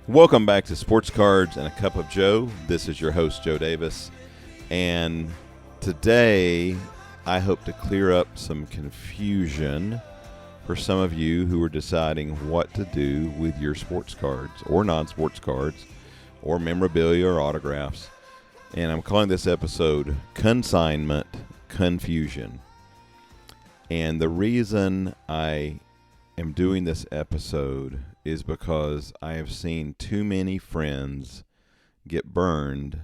Welcome back to Sports Cards and a Cup of Joe. This is your host, Joe Davis. And today, I hope to clear up some confusion for some of you who are deciding what to do with your sports cards or non-sports cards or memorabilia or autographs. And I'm calling this episode Consignment Confusion. And the reason I am doing this episode is because I have seen too many friends get burned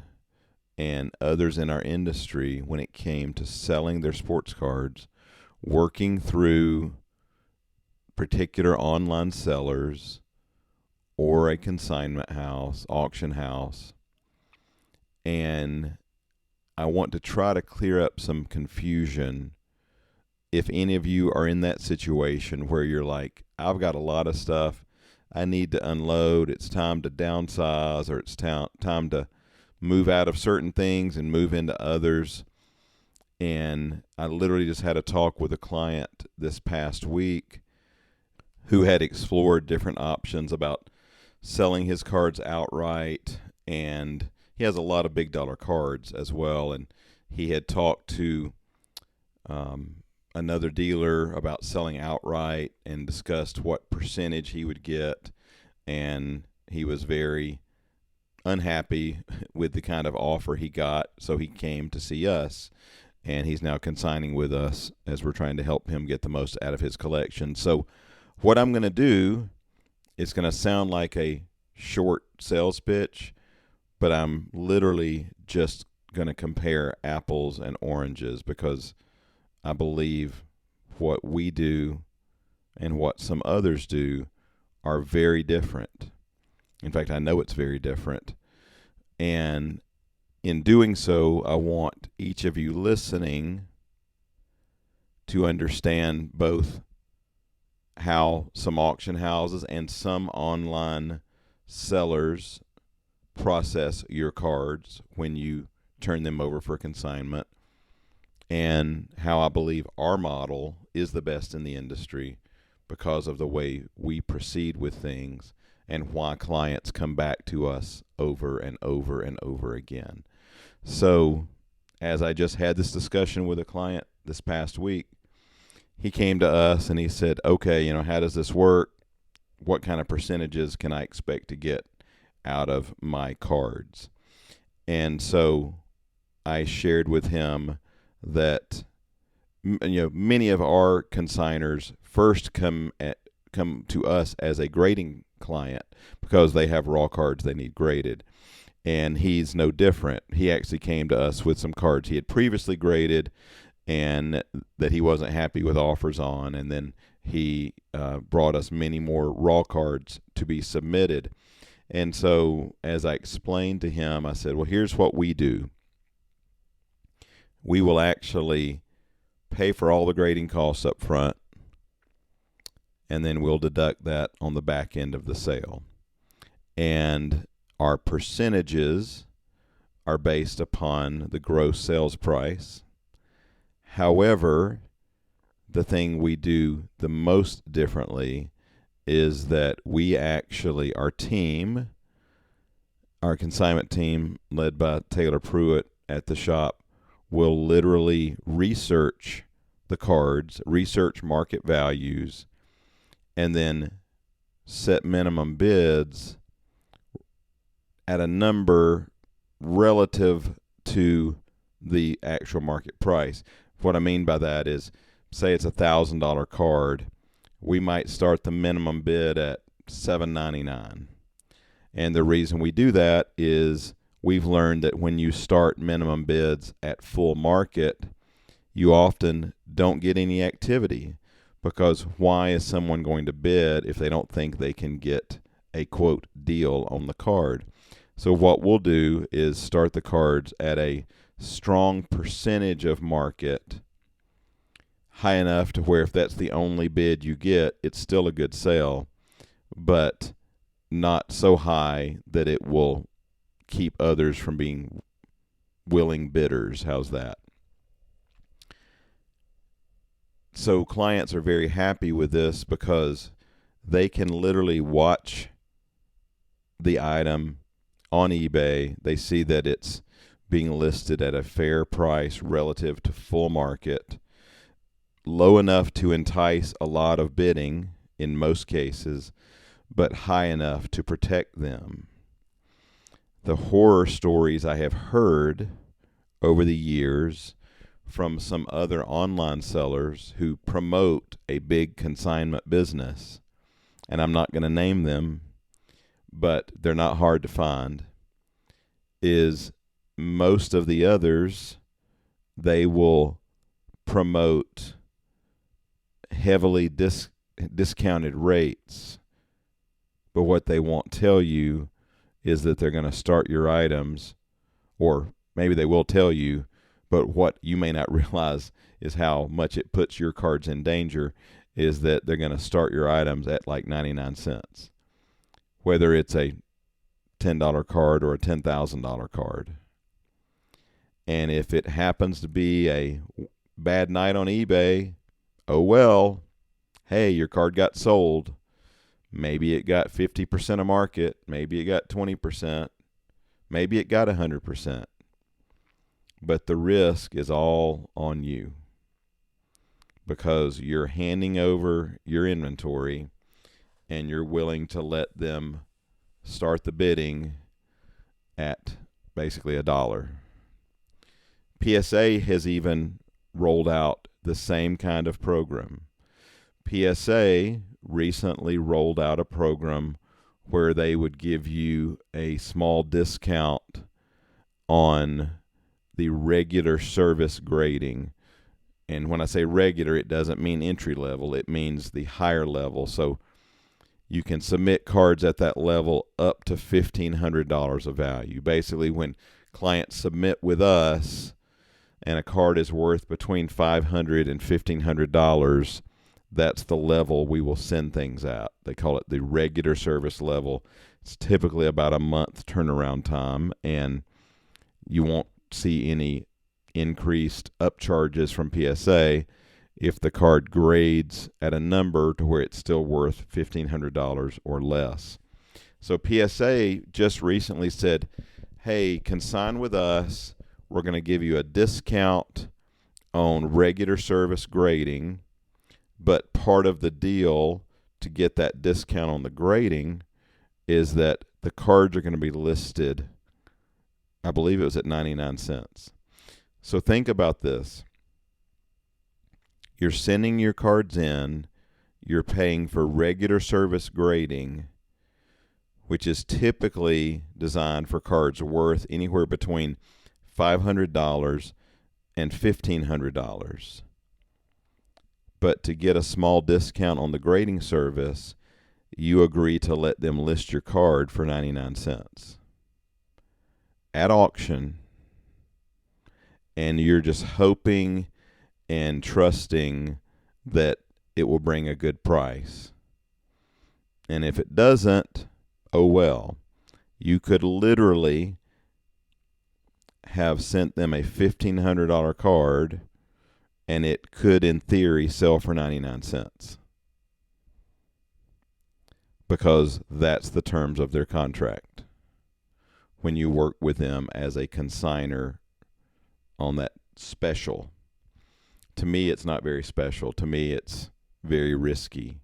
and others in our industry when it came to selling their sports cards, working through particular online sellers or a consignment house, auction house. And I want to try to clear up some confusion if any of you are in that situation where you're like, I've got a lot of stuff I need to unload, it's time to downsize, or it's time to move out of certain things and move into others. And I literally just had a talk with a client this past week who had explored different options about selling his cards outright, and he has a lot of big dollar cards as well, and he had talked to another dealer about selling outright and discussed what percentage he would get, and he was very unhappy with the kind of offer he got, so he came to see us, and he's now consigning with us as we're trying to help him get the most out of his collection. So what I'm going to do is going to sound like a short sales pitch, but I'm literally just going to compare apples and oranges because I believe what we do and what some others do are very different. In fact, I know it's very different. And in doing so, I want each of you listening to understand both how some auction houses and some online sellers process your cards when you turn them over for consignment, and how I believe our model is the best in the industry because of the way we proceed with things and why clients come back to us over and over and over again. So, as I just had this discussion with a client this past week, he came to us and he said, okay, how does this work? What kind of percentages can I expect to get out of my cards? And so I shared with him that many of our consigners first come to us as a grading client because they have raw cards they need graded, and he's no different. He actually came to us with some cards he had previously graded and that he wasn't happy with offers on, and then he brought us many more raw cards to be submitted. And so as I explained to him, I said, well, here's what we do. We will actually pay for all the grading costs up front, and then we'll deduct that on the back end of the sale. And our percentages are based upon the gross sales price. However, the thing we do the most differently is that we actually, our consignment team led by Taylor Pruitt at the shop, will literally research the cards, research market values, and then set minimum bids at a number relative to the actual market price. What I mean by that is, say it's $1,000 card, we might start the minimum bid at $7.99. And the reason we do that is we've learned that when you start minimum bids at full market, you often don't get any activity, because why is someone going to bid if they don't think they can get a quote deal on the card? So what we'll do is start the cards at a strong percentage of market, high enough to where if that's the only bid you get, it's still a good sale, but not so high that it will keep others from being willing bidders. How's that? So clients are very happy with this because they can literally watch the item on eBay. They see that it's being listed at a fair price relative to full market, low enough to entice a lot of bidding in most cases, but high enough to protect them. The horror stories I have heard over the years from some other online sellers who promote a big consignment business, and I'm not going to name them, but they're not hard to find, is most of the others, they will promote heavily discounted rates, but what they won't tell you is that they're going to start your items, or maybe they will tell you, but what you may not realize is how much it puts your cards in danger, is that they're going to start your items at like 99 cents, whether it's a $10 card or a $10,000 card. And if it happens to be a bad night on eBay, oh well, hey, your card got sold. Maybe it got 50% of market. Maybe it got 20%. Maybe it got 100%. But the risk is all on you, because you're handing over your inventory and you're willing to let them start the bidding at basically $1. PSA has even rolled out the same kind of program. PSA recently rolled out a program where they would give you a small discount on the regular service grading. And when I say regular, it doesn't mean entry level, it means the higher level. So you can submit cards at that level up to $1,500 of value. Basically, when clients submit with us and a card is worth between $500 and $1,500, that's the level we will send things out. They call it the regular service level. It's typically about a month turnaround time, and you won't see any increased upcharges from PSA if the card grades at a number to where it's still worth $1,500 or less. So PSA just recently said, hey, consign with us. We're going to give you a discount on regular service grading, but part of the deal to get that discount on the grading is that the cards are going to be listed, I believe it was at 99 cents. So think about this. You're sending your cards in, you're paying for regular service grading, which is typically designed for cards worth anywhere between $500 and $1,500. But to get a small discount on the grading service, you agree to let them list your card for 99 cents at auction, and you're just hoping and trusting that it will bring a good price. And if it doesn't, oh well. You could literally have sent them a $1,500 card, and it could, in theory, sell for 99 cents. Because that's the terms of their contract when you work with them as a consigner on that special. To me, it's not very special. To me, it's very risky.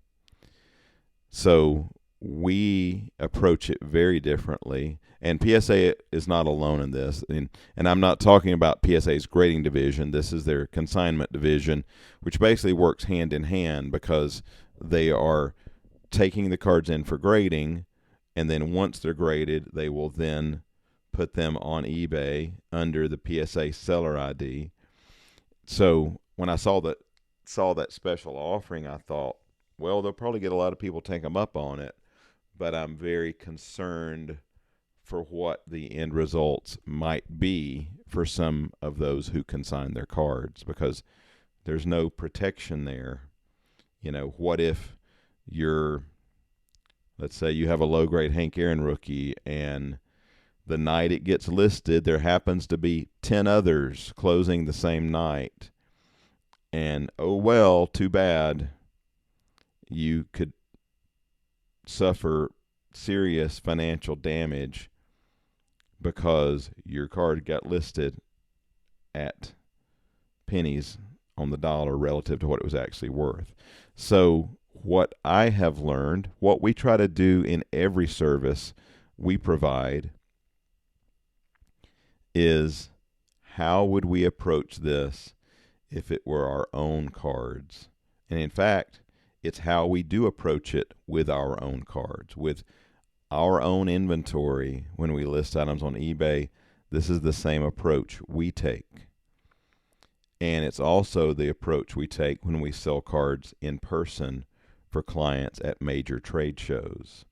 So we approach it very differently. And PSA is not alone in this. And I'm not talking about PSA's grading division. This is their consignment division, which basically works hand in hand, because they are taking the cards in for grading, and then once they're graded, they will then put them on eBay under the PSA seller ID. So when I saw that special offering, I thought, well, they'll probably get a lot of people take them up on it, but I'm very concerned for what the end results might be for some of those who consign their cards, because there's no protection there. You know, what if let's say you have a low-grade Hank Aaron rookie, and the night it gets listed, there happens to be 10 others closing the same night. And, oh well, too bad. You could suffer serious financial damage because your card got listed at pennies on the dollar relative to what it was actually worth. So what I have learned, what we try to do in every service we provide, is how would we approach this if it were our own cards? And in fact, it's how we do approach it with our own cards, with our own inventory. When we list items on eBay, this is the same approach we take. And it's also the approach we take when we sell cards in person for clients at major trade shows.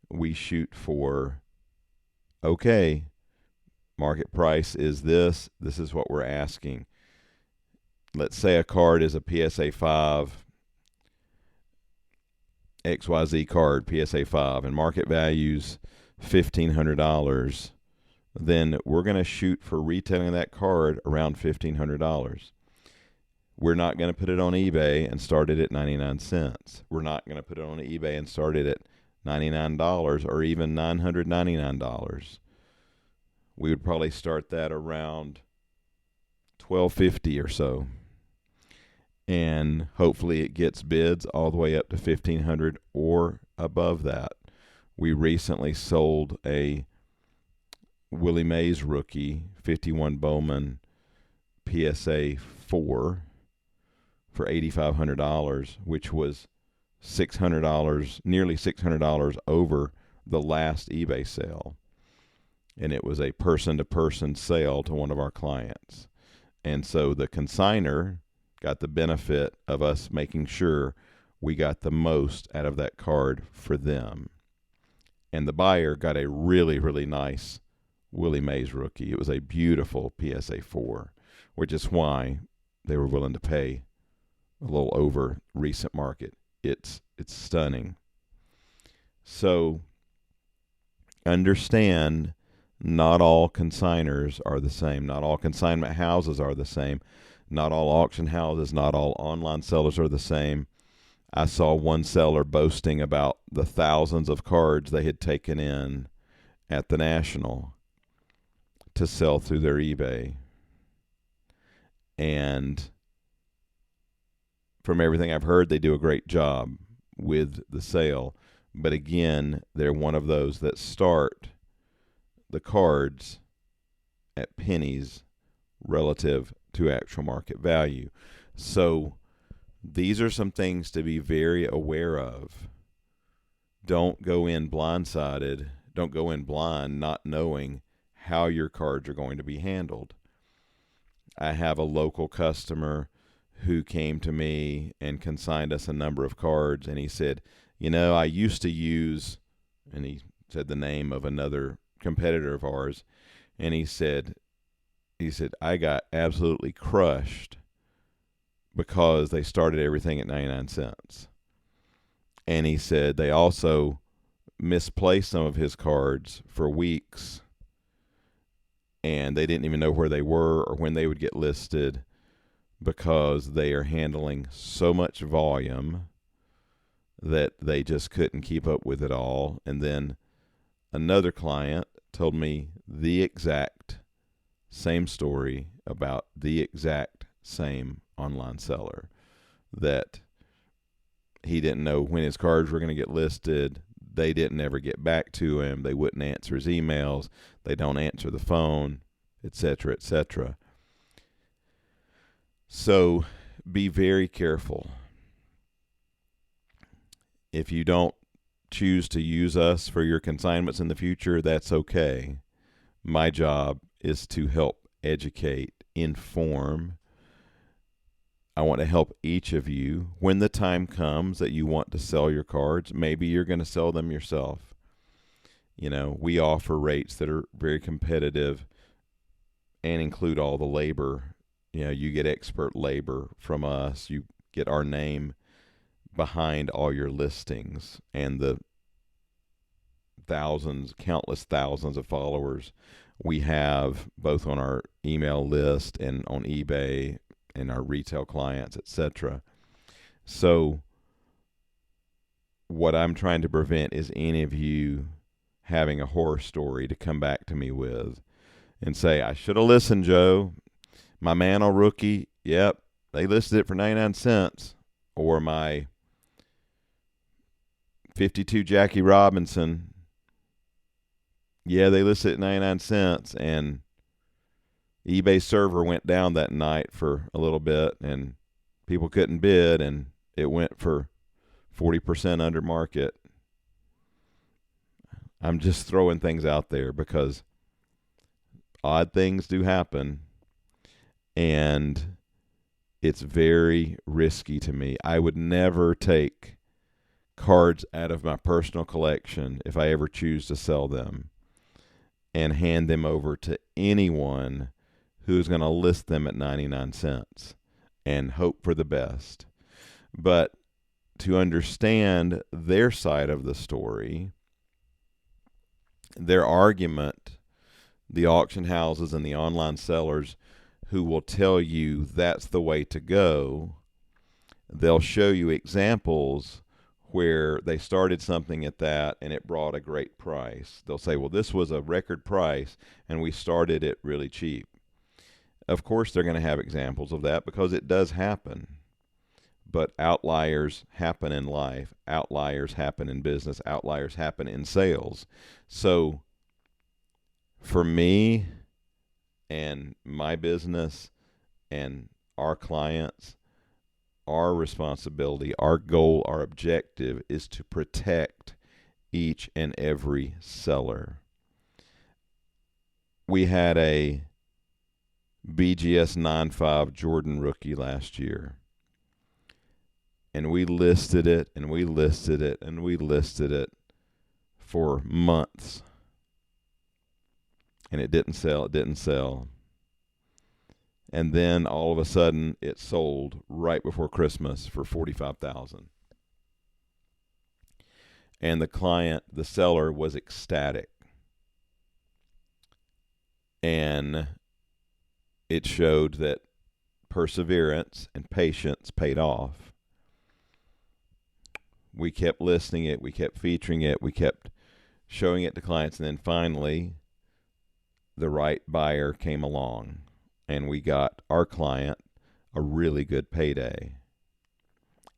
We shoot for, okay, market price is this. This is what we're asking. Let's say a card is a PSA 5, XYZ card, PSA 5, and market value's $1,500. Then we're going to shoot for retailing that card around $1,500. We're not going to put it on eBay and start it at 99 cents. We're not going to put it on eBay and start it at $99 or even $999. We would probably start that around $1,250 or so. And hopefully it gets bids all the way up to $1,500 or above that. We recently sold a Willie Mays rookie 51 Bowman PSA 4 for $8,500, which was $600, nearly $600 over the last eBay sale. And it was a person-to-person sale to one of our clients. And so the consigner got the benefit of us making sure we got the most out of that card for them. And the buyer got a really, really nice Willie Mays rookie. It was a beautiful PSA 4, which is why they were willing to pay a little over recent market. It's stunning. So understand, not all consigners are the same. Not all consignment houses are the same. Not all auction houses, not all online sellers are the same. I saw one seller boasting about the thousands of cards they had taken in at the National to sell through their eBay. And from everything I've heard, they do a great job with the sale. But again, they're one of those that start the cards at pennies relative to actual market value. So these are some things to be very aware of. Don't go in blindsided. Don't go in blind not knowing how your cards are going to be handled. I have a local customer who came to me and consigned us a number of cards, and he said, I used to use, and he said the name of another competitor of ours, and he said, I got absolutely crushed because they started everything at 99 cents. And he said they also misplaced some of his cards for weeks, and they didn't even know where they were or when they would get listed because they are handling so much volume that they just couldn't keep up with it all. And then another client told me the exact same story about the exact same online seller, that he didn't know when his cards were going to get listed. They didn't ever get back to him. They wouldn't answer his emails. They don't answer the phone, etc., etc. So be very careful. If you don't choose to use us for your consignments in the future, that's okay. My job is to help educate, inform. I want to help each of you. When the time comes that you want to sell your cards, maybe you're going to sell them yourself. We offer rates that are very competitive and include all the labor. You get expert labor from us. You get our name behind all your listings and the countless thousands of followers we have both on our email list and on eBay and our retail clients, etc. So what I'm trying to prevent is any of you having a horror story to come back to me with and say, I should have listened, Joe. My man on Rookie, yep, they listed it for 99 cents. Or my 52 Jackie Robinson, yeah, they listed it at 99 cents. And eBay server went down that night for a little bit, and people couldn't bid, and it went for 40% under market. I'm just throwing things out there because odd things do happen, and it's very risky to me. I would never take cards out of my personal collection if I ever choose to sell them and hand them over to anyone who's going to list them at 99 cents and hope for the best. But to understand their side of the story, their argument, the auction houses and the online sellers who will tell you that's the way to go, they'll show you examples where they started something at that and it brought a great price. They'll say, well, this was a record price and we started it really cheap. Of course, they're going to have examples of that because it does happen. But outliers happen in life. Outliers happen in business. Outliers happen in sales. So for me and my business and our clients, our responsibility, our goal, our objective is to protect each and every seller. We had a BGS 9.5 Jordan rookie last year. And we listed it, and we listed it, and we listed it for months. And it didn't sell, it didn't sell. And then all of a sudden it sold right before Christmas for $45,000. And the client, the seller, was ecstatic. And it showed that perseverance and patience paid off. We kept listing it, we kept featuring it, we kept showing it to clients, and then finally the right buyer came along and we got our client a really good payday,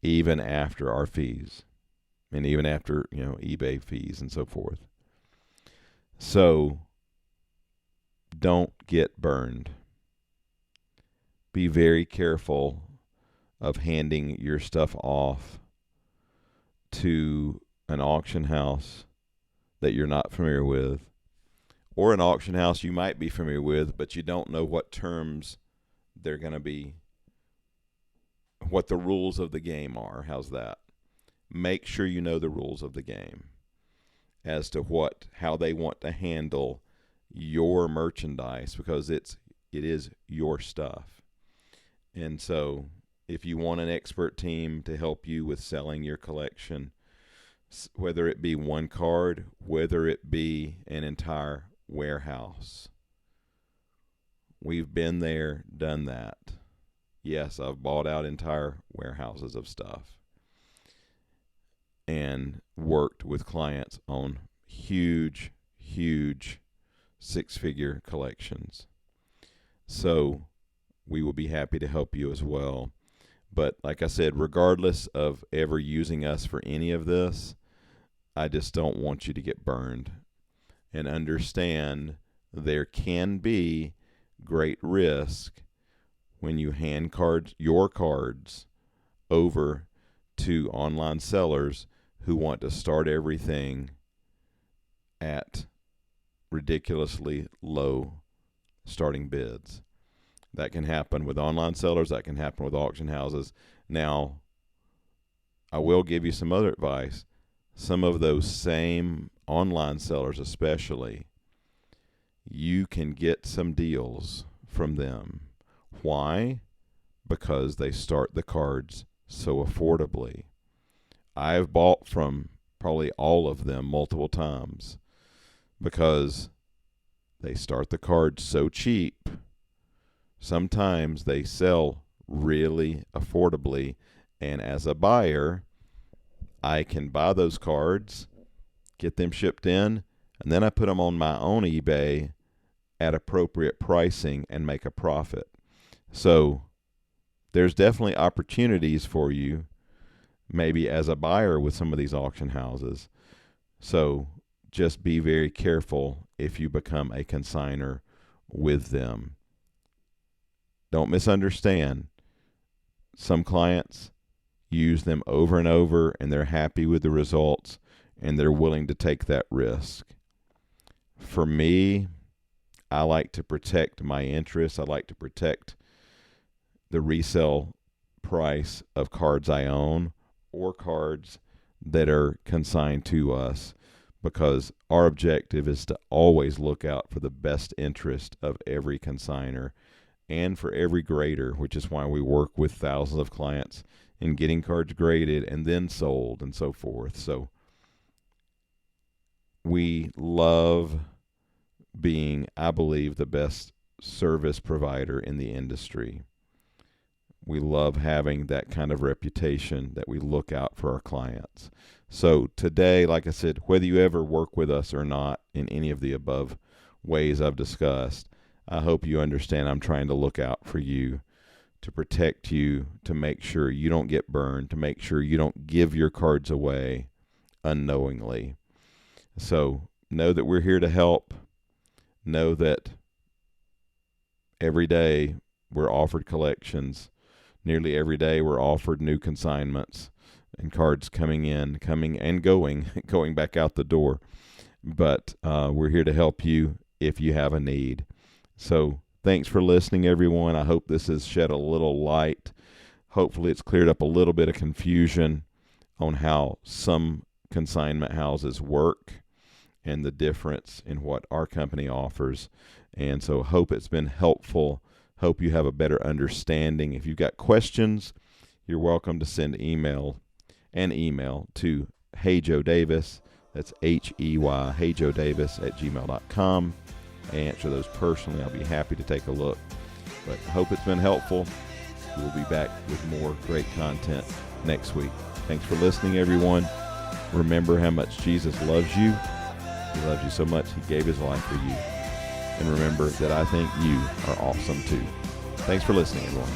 even after our fees and even after, eBay fees and so forth. So don't get burned. Be very careful of handing your stuff off to an auction house that you're not familiar with, or an auction house you might be familiar with, but you don't know what terms they're going to be, what the rules of the game are. How's that? Make sure you know the rules of the game as to how they want to handle your merchandise, because it is your stuff. And so if you want an expert team to help you with selling your collection, whether it be one card, whether it be an entire warehouse, we've been there, done that. Yes, I've bought out entire warehouses of stuff and worked with clients on huge, huge six-figure collections. So we will be happy to help you as well. But like I said, regardless of ever using us for any of this, I just don't want you to get burned. And understand there can be great risk when you hand your cards over to online sellers who want to start everything at ridiculously low starting bids. That can happen with online sellers. That can happen with auction houses. Now, I will give you some other advice. Some of those same online sellers especially, you can get some deals from them. Why? Because they start the cards so affordably. I've bought from probably all of them multiple times because they start the cards so cheap. Sometimes they sell really affordably, and as a buyer, I can buy those cards, get them shipped in, and then I put them on my own eBay at appropriate pricing and make a profit. So there's definitely opportunities for you, maybe as a buyer with some of these auction houses. So just be very careful if you become a consigner with them. Don't misunderstand. Some clients use them over and over, and they're happy with the results, and they're willing to take that risk. For me, I like to protect my interests. I like to protect the resale price of cards I own or cards that are consigned to us, because our objective is to always look out for the best interest of every consigner and for every grader, which is why we work with thousands of clients in getting cards graded and then sold and so forth. So we love being, I believe, the best service provider in the industry. We love having that kind of reputation that we look out for our clients. So today, like I said, whether you ever work with us or not in any of the above ways I've discussed, I hope you understand I'm trying to look out for you, to protect you, to make sure you don't get burned, to make sure you don't give your cards away unknowingly. So know that we're here to help. Know that every day we're offered collections. Nearly every day we're offered new consignments and cards coming in, coming and going, going back out the door. But we're here to help you if you have a need. So thanks for listening, everyone. I hope this has shed a little light. Hopefully it's cleared up a little bit of confusion on how some consignment houses work and the difference in what our company offers. And so hope it's been helpful. Hope you have a better understanding. If you've got questions, you're welcome to send an email to HeyJoeDavis. That's H-E-Y, HeyJoeDavis@gmail.com. I answer those personally. I'll be happy to take a look. But I hope it's been helpful. We'll be back with more great content next week. Thanks for listening, everyone. Remember how much Jesus loves you. He loves you so much, he gave his life for you. And remember that I think you are awesome too. Thanks for listening, everyone.